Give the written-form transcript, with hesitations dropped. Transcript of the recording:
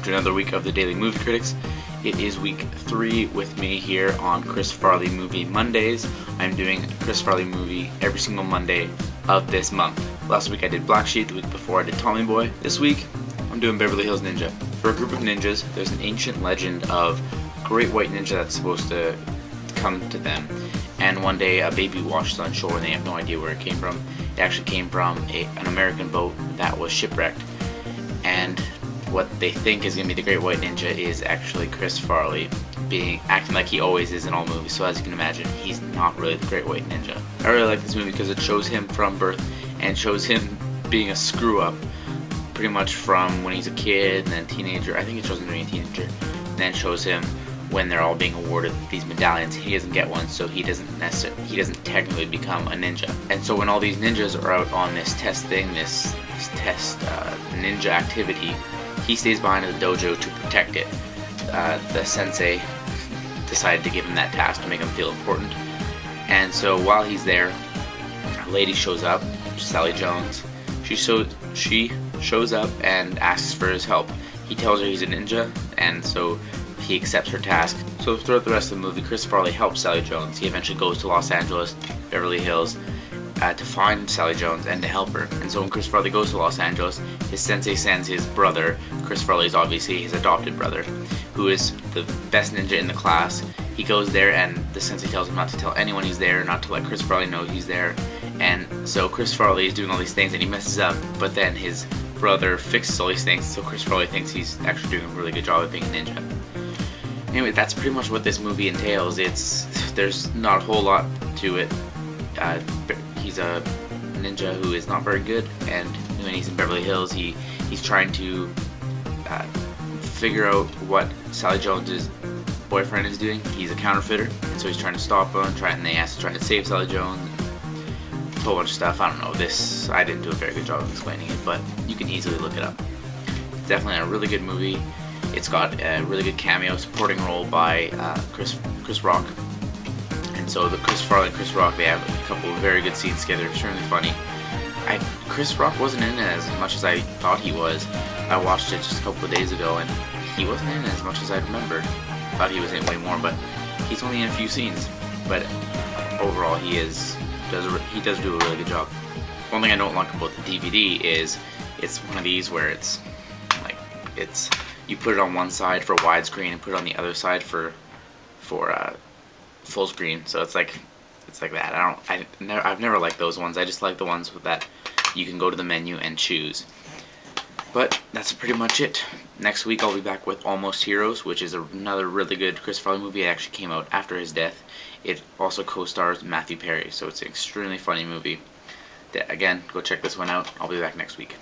welcome to another week of the Daily Movie Critics. It is week 3 with me here on Chris Farley Movie Mondays. I'm doing a Chris Farley movie every single Monday of this month. Last week I did Black Sheep, the week before I did Tommy Boy. This week I'm doing Beverly Hills Ninja. For a group of ninjas, there's an ancient legend of a great white ninja that's supposed to come to them. And one day a baby washes on shore and they have no idea where it came from. It actually came from an American boat that was shipwrecked. And what they think is going to be the Great White Ninja is actually Chris Farley, acting like he always is in all movies. So as you can imagine, he's not really the Great White Ninja. I really like this movie because it shows him from birth and shows him being a screw up pretty much from when he's a kid and then teenager. I think it shows him being a teenager. And then shows him when they're all being awarded these medallions. He doesn't get one, so he doesn't technically become a ninja. And so when all these ninjas are out on this test thing, this test ninja activity, he stays behind the dojo to protect it. The sensei decided to give him that task to make him feel important. And so while he's there, a lady shows up, Sally Jones. She shows up and asks for his help. He tells her he's a ninja, and so he accepts her task. So throughout the rest of the movie, Chris Farley helps Sally Jones. He eventually goes to Los Angeles, Beverly Hills, to find Sally Jones and to help her. And so when Chris Farley goes to Los Angeles, his sensei sends his brother. Chris Farley is obviously his adopted brother, who is the best ninja in the class. He goes there and the sensei tells him not to tell anyone he's there, not to let Chris Farley know he's there. And so Chris Farley is doing all these things and he messes up, but then his brother fixes all these things, so Chris Farley thinks he's actually doing a really good job of being a ninja. Anyway, that's pretty much what this movie entails. There's not a whole lot to it. He's a ninja who is not very good, and when he's in Beverly Hills, he's trying to figure out what Sally Jones's boyfriend is doing. He's a counterfeiter, and so he's trying to stop him, and they ask to try to save Sally Jones. A whole bunch of stuff. I don't know. I didn't do a very good job of explaining it, but you can easily look it up. It's definitely a really good movie. It's got a really good cameo supporting role by Chris Rock. And so the Chris Farley and Chris Rock, they have a couple of very good scenes together. Extremely funny. Chris Rock wasn't in it as much as I thought he was. I watched it just a couple of days ago, and he wasn't in it as much as I remembered. I thought he was in way more, but he's only in a few scenes. But overall, he does do a really good job. One thing I don't like about the DVD is it's one of these where you put it on one side for widescreen and put it on the other side for full screen. So it's like that. I've never liked those ones. I just like the ones that you can go to the menu and choose. But that's pretty much it. Next week I'll be back with Almost Heroes, which is another really good Chris Farley movie. It actually came out after his death. It also co-stars Matthew Perry, so it's an extremely funny movie. Again, go check this one out. I'll be back next week.